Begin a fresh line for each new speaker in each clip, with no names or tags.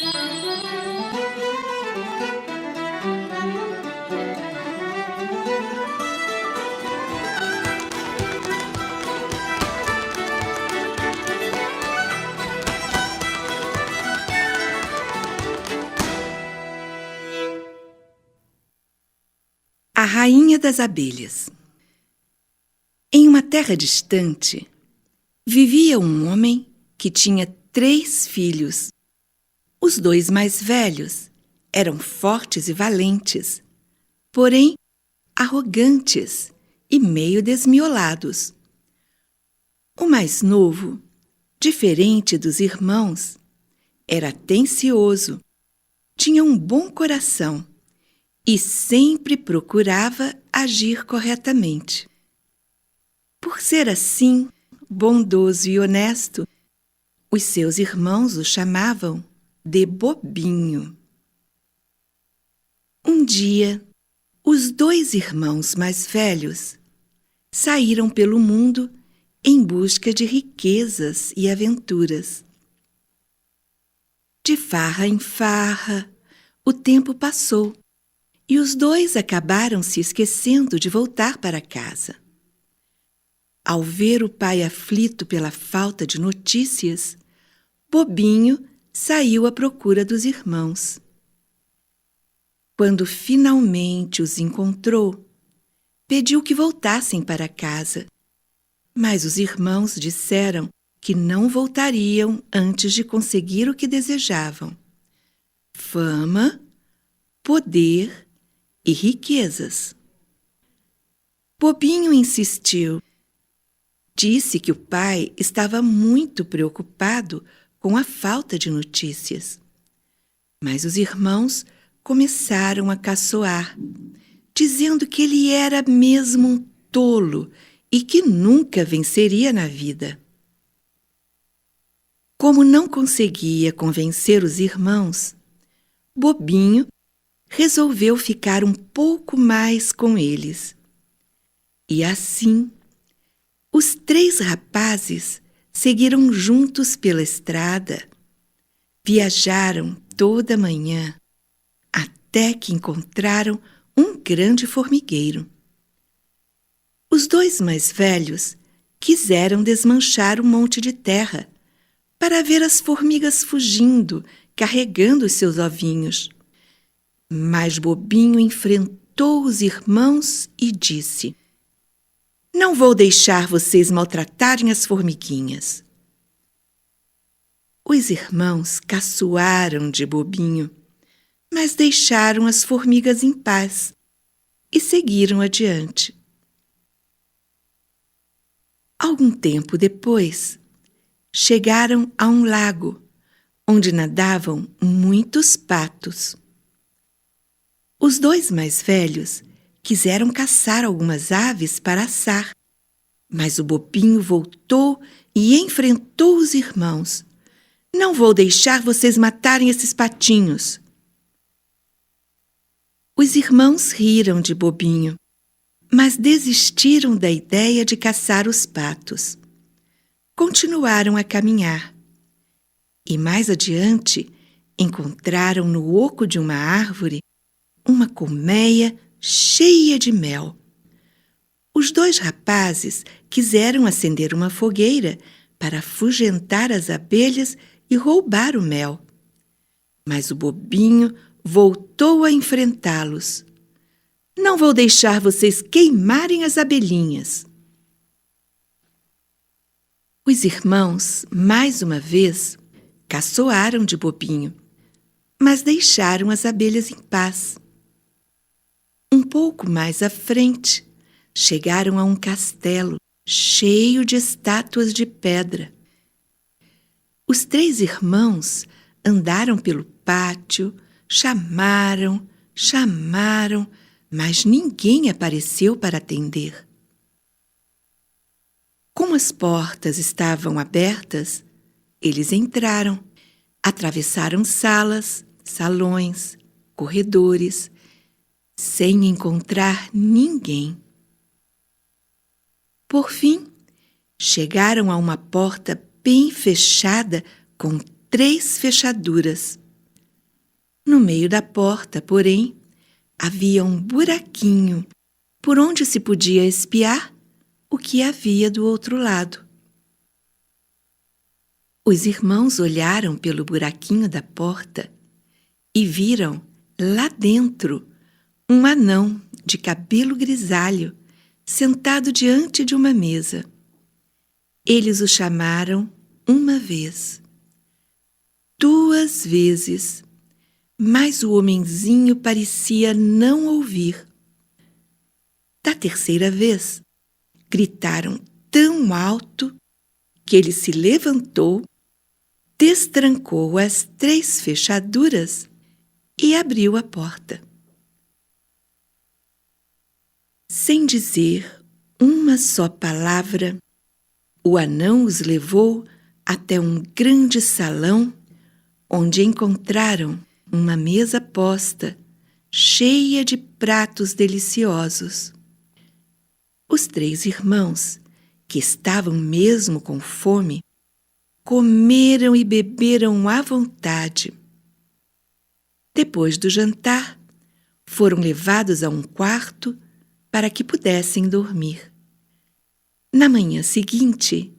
A Rainha das Abelhas. Em uma terra distante, vivia um homem que tinha 3 filhos. Os 2 mais velhos eram fortes e valentes, porém arrogantes e meio desmiolados. O mais novo, diferente dos irmãos, era atencioso, tinha um bom coração e sempre procurava agir corretamente. Por ser assim, bondoso e honesto, os seus irmãos o chamavam de Bobinho. Um dia, os 2 irmãos mais velhos saíram pelo mundo em busca de riquezas e aventuras. De farra em farra, o tempo passou e os 2 acabaram se esquecendo de voltar para casa. Ao ver o pai aflito pela falta de notícias, Bobinho saiu à procura dos irmãos. Quando finalmente os encontrou, pediu que voltassem para casa, mas os irmãos disseram que não voltariam antes de conseguir o que desejavam: fama, poder e riquezas. Bobinho insistiu. Disse que o pai estava muito preocupado com a falta de notícias. Mas os irmãos começaram a caçoar, dizendo que ele era mesmo um tolo e que nunca venceria na vida. Como não conseguia convencer os irmãos, Bobinho resolveu ficar um pouco mais com eles. E assim, os 3 rapazes seguiram juntos pela estrada. Viajaram toda a manhã, até que encontraram um grande formigueiro. Os 2 mais velhos quiseram desmanchar um monte de terra para ver as formigas fugindo, carregando os seus ovinhos. Mas Bobinho enfrentou os irmãos e disse: não vou deixar vocês maltratarem as formiguinhas. Os irmãos caçoaram de Bobinho, mas deixaram as formigas em paz e seguiram adiante. Algum tempo depois, chegaram a um lago, onde nadavam muitos patos. Os 2 mais velhos quiseram caçar algumas aves para assar, mas o Bobinho voltou e enfrentou os irmãos. Não vou deixar vocês matarem esses patinhos. Os irmãos riram de Bobinho, mas desistiram da ideia de caçar os patos. Continuaram a caminhar e mais adiante encontraram no oco de uma árvore uma colmeia cheia de mel. Os 2 rapazes quiseram acender uma fogueira para afugentar as abelhas e roubar o mel. Mas o Bobinho voltou a enfrentá-los. Não vou deixar vocês queimarem as abelhinhas. Os irmãos, mais uma vez, caçoaram de Bobinho, mas deixaram as abelhas em paz. Um pouco mais à frente, chegaram a um castelo cheio de estátuas de pedra. Os 3 irmãos andaram pelo pátio, chamaram, mas ninguém apareceu para atender. Como as portas estavam abertas, eles entraram, atravessaram salas, salões, corredores, sem encontrar ninguém. Por fim, chegaram a uma porta bem fechada com 3 fechaduras. No meio da porta, porém, havia um buraquinho por onde se podia espiar o que havia do outro lado. Os irmãos olharam pelo buraquinho da porta e viram, lá dentro, um anão de cabelo grisalho sentado diante de uma mesa. Eles o chamaram uma vez, 2 vezes, mas o homenzinho parecia não ouvir. Da 3ª vez, gritaram tão alto que ele se levantou, destrancou as 3 fechaduras e abriu a porta. Sem dizer uma só palavra, o anão os levou até um grande salão onde encontraram uma mesa posta, cheia de pratos deliciosos. Os 3 irmãos, que estavam mesmo com fome, comeram e beberam à vontade. Depois do jantar, foram levados a um quarto para que pudessem dormir. Na manhã seguinte,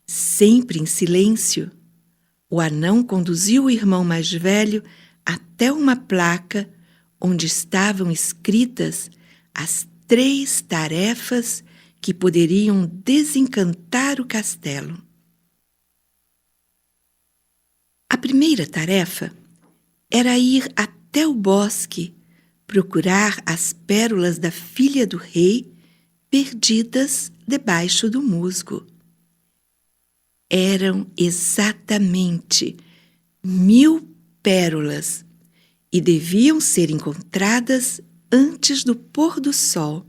sempre em silêncio, o anão conduziu o irmão mais velho até uma placa onde estavam escritas as 3 tarefas que poderiam desencantar o castelo. A primeira tarefa era ir até o bosque procurar as pérolas da filha do rei perdidas debaixo do musgo. Eram exatamente 1000 pérolas e deviam ser encontradas antes do pôr do sol.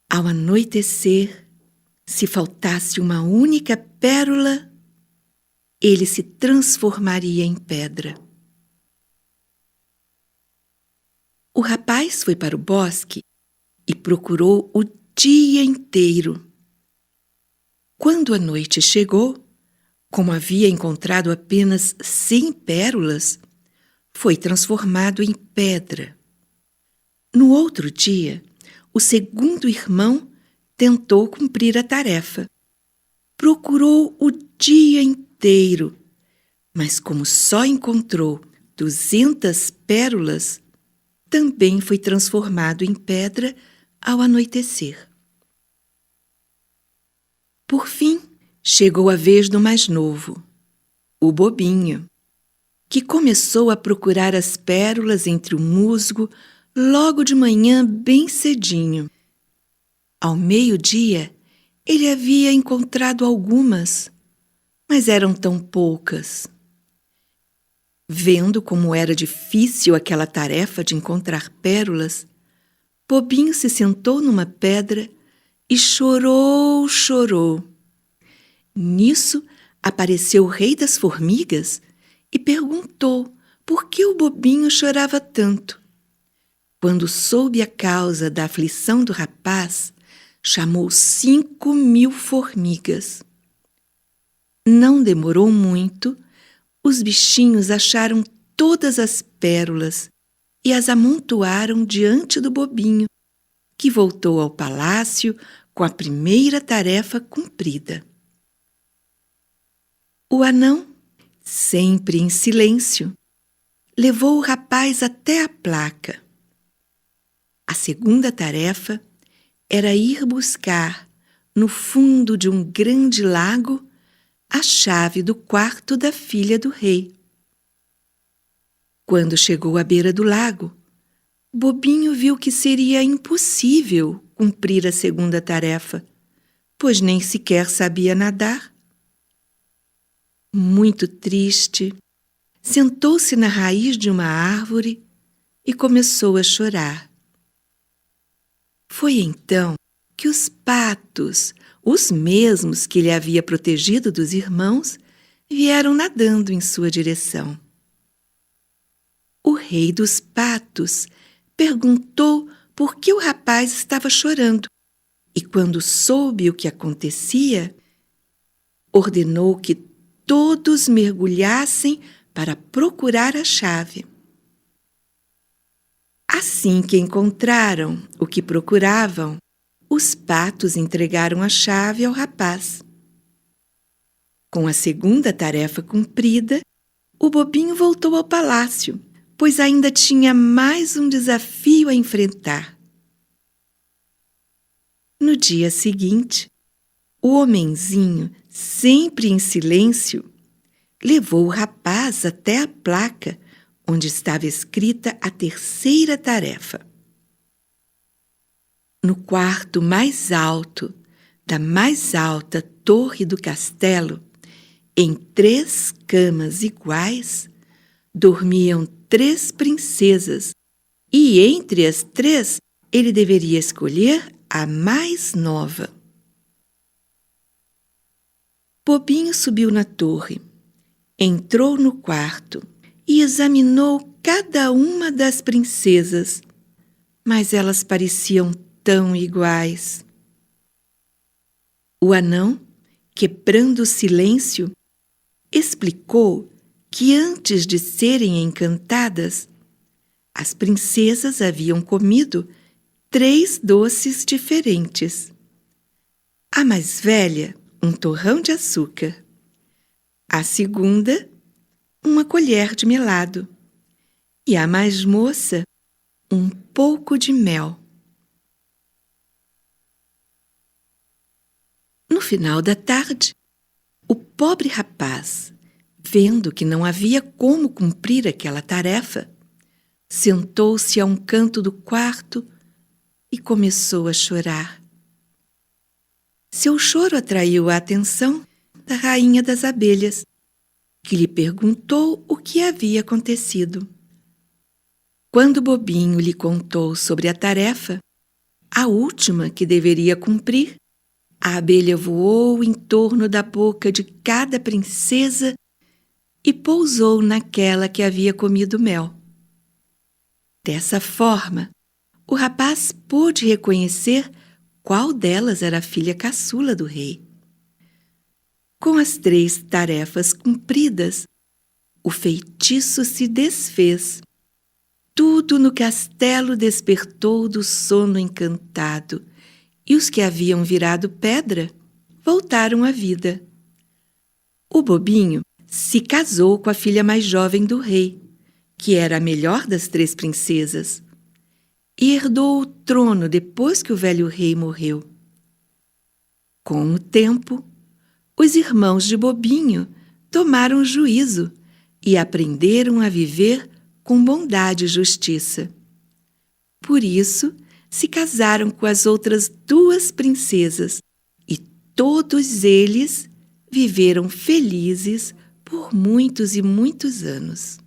Ao anoitecer, se faltasse uma única pérola, ele se transformaria em pedra. O rapaz foi para o bosque e procurou o dia inteiro. Quando a noite chegou, como havia encontrado apenas 100 pérolas, foi transformado em pedra. No outro dia, o segundo irmão tentou cumprir a tarefa. Procurou o dia inteiro, mas como só encontrou 200 pérolas, também foi transformado em pedra ao anoitecer. Por fim, chegou a vez do mais novo, o bobinho, que começou a procurar as pérolas entre o musgo logo de manhã bem cedinho. Ao meio-dia, ele havia encontrado algumas, mas eram tão poucas. Vendo como era difícil aquela tarefa de encontrar pérolas, Bobinho se sentou numa pedra e chorou. Nisso apareceu o rei das formigas e perguntou por que o Bobinho chorava tanto. Quando soube a causa da aflição do rapaz, chamou 5.000 formigas. Não demorou muito, os bichinhos acharam todas as pérolas e as amontoaram diante do Bobinho, que voltou ao palácio com a primeira tarefa cumprida. O anão, sempre em silêncio, levou o rapaz até a placa. A segunda tarefa era ir buscar, no fundo de um grande lago, a chave do quarto da filha do rei. Quando chegou à beira do lago, Bobinho viu que seria impossível cumprir a segunda tarefa, pois nem sequer sabia nadar. Muito triste, sentou-se na raiz de uma árvore e começou a chorar. Foi então que os patos, os mesmos que ele havia protegido dos irmãos, vieram nadando em sua direção. O rei dos patos perguntou por que o rapaz estava chorando e, quando soube o que acontecia, ordenou que todos mergulhassem para procurar a chave. Assim que encontraram o que procuravam, os patos entregaram a chave ao rapaz. Com a segunda tarefa cumprida, o bobinho voltou ao palácio, pois ainda tinha mais um desafio a enfrentar. No dia seguinte, o homenzinho, sempre em silêncio, levou o rapaz até a placa onde estava escrita a terceira tarefa. No quarto mais alto da mais alta torre do castelo, em 3 camas iguais, dormiam 3 princesas, e entre as 3 ele deveria escolher a mais nova. Bobinho subiu na torre, entrou no quarto e examinou cada uma das princesas, mas elas pareciam tão iguais. O anão, quebrando o silêncio, explicou que antes de serem encantadas, as princesas haviam comido 3 doces diferentes. A mais velha, um torrão de açúcar. A segunda, uma colher de melado. E a mais moça, um pouco de mel. No final da tarde, o pobre rapaz, vendo que não havia como cumprir aquela tarefa, sentou-se a um canto do quarto e começou a chorar. Seu choro atraiu a atenção da rainha das abelhas, que lhe perguntou o que havia acontecido. Quando Bobinho lhe contou sobre a tarefa, a última que deveria cumprir, a abelha voou em torno da boca de cada princesa e pousou naquela que havia comido mel. Dessa forma, o rapaz pôde reconhecer qual delas era a filha caçula do rei. Com as 3 tarefas cumpridas, o feitiço se desfez. Tudo no castelo despertou do sono encantado, e os que haviam virado pedra voltaram à vida. O bobinho se casou com a filha mais jovem do rei, que era a melhor das 3 princesas, e herdou o trono depois que o velho rei morreu. Com o tempo, os irmãos de Bobinho tomaram juízo e aprenderam a viver com bondade e justiça. Por isso, se casaram com as outras 2 princesas e todos eles viveram felizes por muitos e muitos anos.